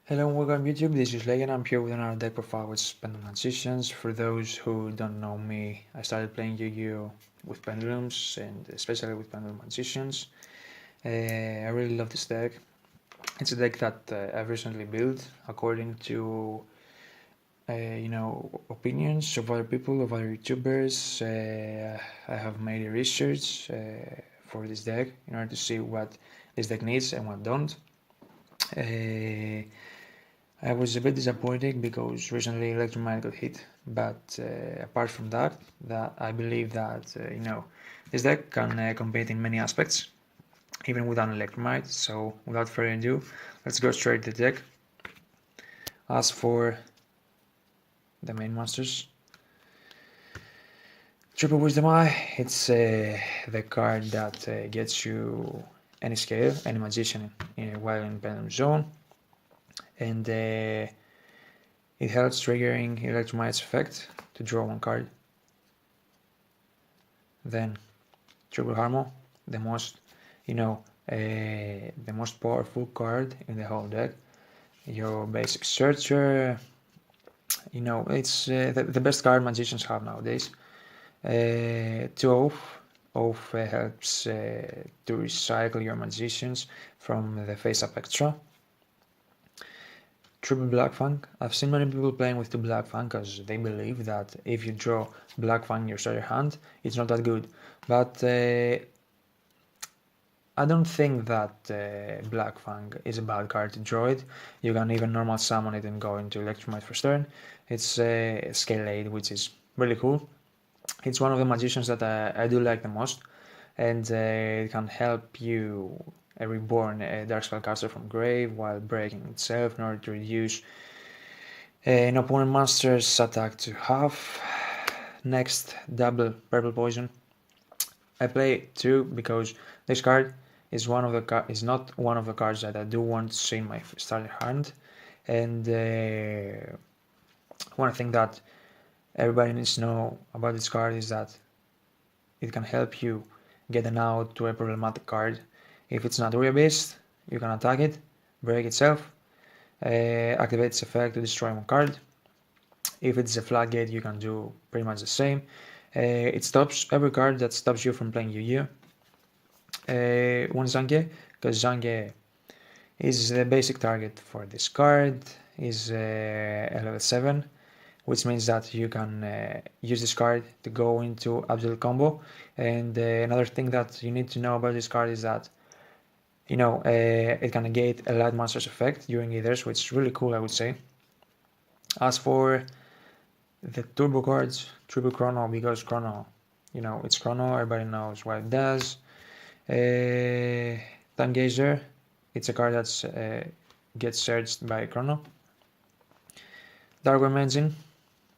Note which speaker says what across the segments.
Speaker 1: Hello and welcome YouTube, this is Legan. I'm here with another deck profile with Pendulum Magicians. For those who don't know me, I started playing Yu-Gi-Oh! With Pendulums and especially with Pendulum Magicians. I really love this deck. It's a deck that I've recently built according to opinions of other people, of other YouTubers. I have made a research for this deck in order to see what this deck needs and what don't. I was a bit disappointed because recently Electromite got hit, but apart from that, I believe that this deck can compete in many aspects, even without Electromite. So without further ado, let's go straight to the deck. As for the main monsters, Triple Wisdom Eye, it's the card that gets you any scale, any magician while in Pendulum Zone, and it helps triggering Electromite's effect to draw one card. Then Triple Harmo, the most powerful card in the whole deck. Your basic searcher, it's the best card magicians have nowadays. 2 Oath helps to recycle your magicians from the face-up extra. Triple Black Fang. I've seen many people playing with 2 Black Fang because they believe that if you draw Black Fang in your starter hand, it's not that good. But I don't think that Black Fang is a bad card to draw it. You can even normal summon it and go into Electromite first turn. It's scale 8, which is really cool. It's one of the magicians that I do like the most, and it can help you reborn a Dark Spellcaster from grave while breaking itself in order to reduce an opponent monster's attack to half. Next, double Purple Poison. I play 2 because this card is not one of the cards that I do want to see in my starter hand, and one thing that everybody needs to know about this card is that it can help you get an out to a problematic card. If it's not area based, you can attack it, break itself, activate its effect to destroy one card. If it's a floodgate, you can do pretty much the same. It stops every card that stops you from playing Yu-Gi-Oh! One Zange, because Zange is the basic target for this card, is a level 7, which means that you can use this card to go into absolute combo. And another thing that you need to know about this card is that it can negate a light monster's effect during ethers, which is really cool, I would say. As for the turbo cards, Triple Chrono, because Chrono, it's Chrono, everybody knows what it does. Time Gazer, it's a card that gets searched by Chrono. Dark Worm Engine,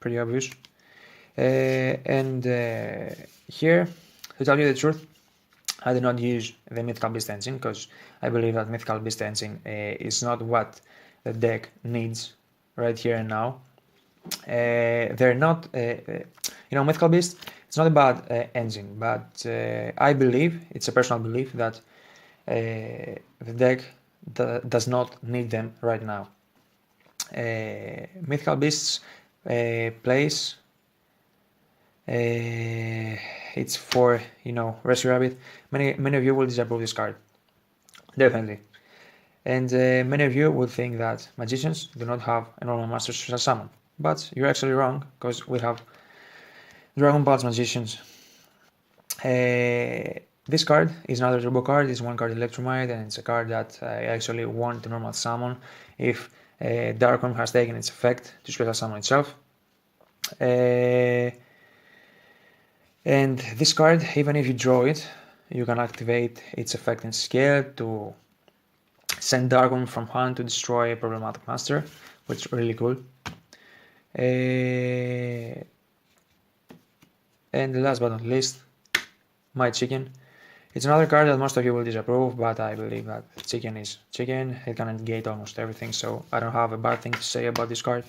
Speaker 1: pretty obvious. And here, to tell you the truth, I do not use the Mythical Beast engine because I believe that Mythical Beast engine is not what the deck needs right here and now. They're not, Mythical Beast, it's not a bad engine, but I believe, it's a personal belief, that the deck does not need them right now. Mythical Beasts plays, it's for, Rescue Rabbit. Many of you will disapprove this card, definitely. And many of you will think that magicians do not have a normal master special summon, but you're actually wrong, because we have Dragon Pulse magicians. This card is another turbo card. It's one card Electromite, and it's a card that I actually want to normal summon if Dark Worm has taken its effect to special summon itself. And this card, even if you draw it, you can activate its effect in scale to send Dark Worm from hand to destroy a problematic master, which is really cool. And last but not least, my Chicken. It's another card that most of you will disapprove, but I believe that Chicken is Chicken. It can negate almost everything, so I don't have a bad thing to say about this card.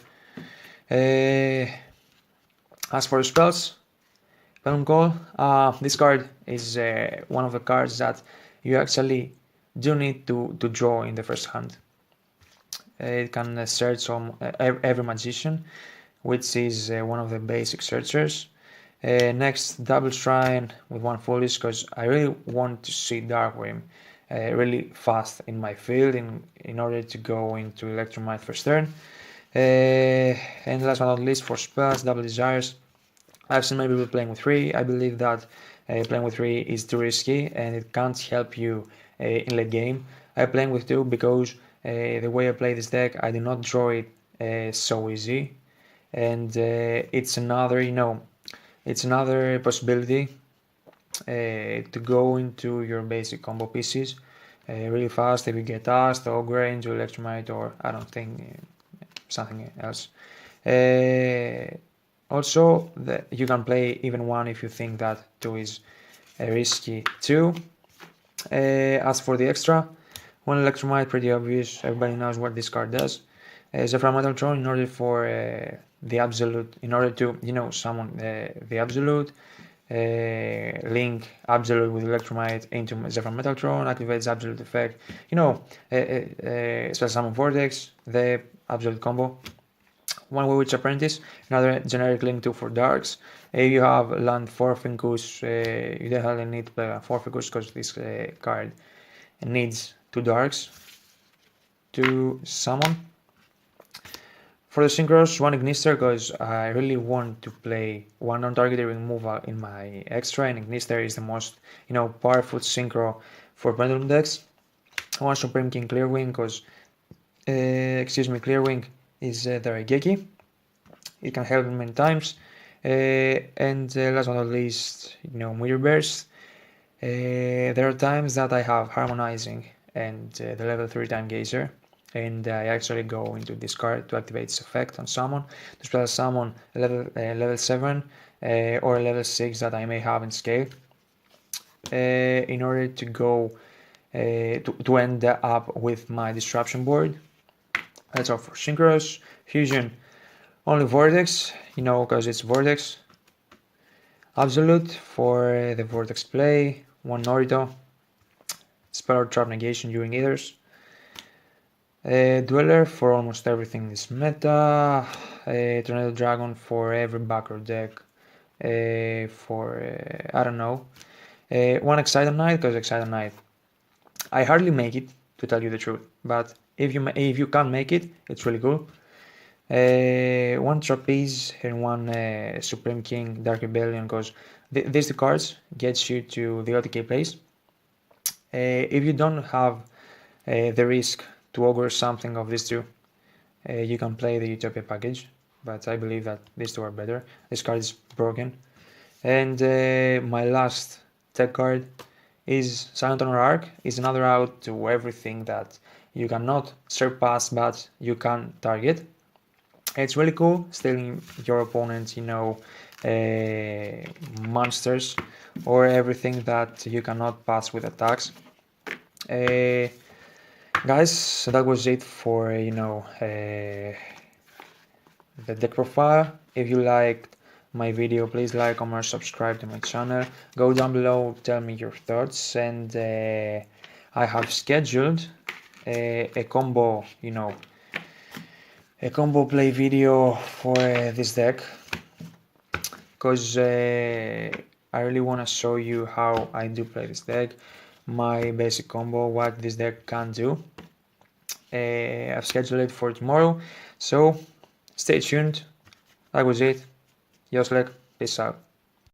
Speaker 1: As for the spells, Pendulum Call, this card is one of the cards that you actually do need to draw in the first hand. It can search every magician, which is one of the basic searchers. Next, double shrine with one foolish, because I really want to see Darkrim really fast in my field in order to go into Electromite first turn. And last but not least, for spells, double desires. I've seen many people playing with 3. I believe that playing with 3 is too risky and it can't help you in late game. I'm playing with 2 because the way I play this deck, I do not draw it so easy, and it's another possibility to go into your basic combo pieces really fast if you get asked, Ogre into Electromite, or I don't think something else. Also, you can play even 1 if you think that 2 is risky too. As for the extra, one Electromite, pretty obvious, everybody knows what this card does. Zephyr Metal Throne, in order for the Absolute, in order to, summon the Absolute, link Absolute with Electromite into Zephyr Metal Throne, activates Absolute effect, Spell Summon Vortex, the Absolute combo. One Witch Apprentice, another generic link 2 for Darks. If you have land Forficus, you definitely need to play Forficus because this card needs 2 Darks to summon. For the Synchros, one Ignister, because I really want to play one non-targeted removal in my extra, and Ignister is the most powerful Synchro for Pendulum decks. One Supreme King Clearwing, because Clearwing is the Raigeki. It can help many times. And last but not least, Meteor Burst. There are times that I have Harmonizing and the level 3 Time Gazer, and I actually go into this card to activate its effect on summon, to spell summon level 7 or level 6 that I may have in scale, in order to go to end up with my disruption board. That's all for Synchros. Fusion, only Vortex, because it's Vortex. Absolute for the Vortex play, one Norito. Spell or trap negation during Ethers. Dweller for almost everything in this meta. Tornado Dragon for every backer deck. I don't know. One Excited Knight, because Excited Knight, I hardly make it, to tell you the truth, but if you can make it, it's really cool. One Trapeze and one Supreme King Dark Rebellion, because these two cards gets you to the OTK place. If you don't have the risk to ogre something of these two, you can play the Utopia package, but I believe that these two are better. This card is broken. And my last tech card is Silent Honor Arc. It's another out to everything that you cannot surpass but you can target. It's really cool, stealing your opponent's, monsters or everything that you cannot pass with attacks. Guys, so that was it for, the deck profile. If you liked my video, please like, comment, subscribe to my channel. Go down below, tell me your thoughts, and I have scheduled a combo, a combo play video for this deck, because I really want to show you how I do play this deck, my basic combo, what this deck can do. I've scheduled it for tomorrow, so stay tuned. That was it. Yoslek, peace out.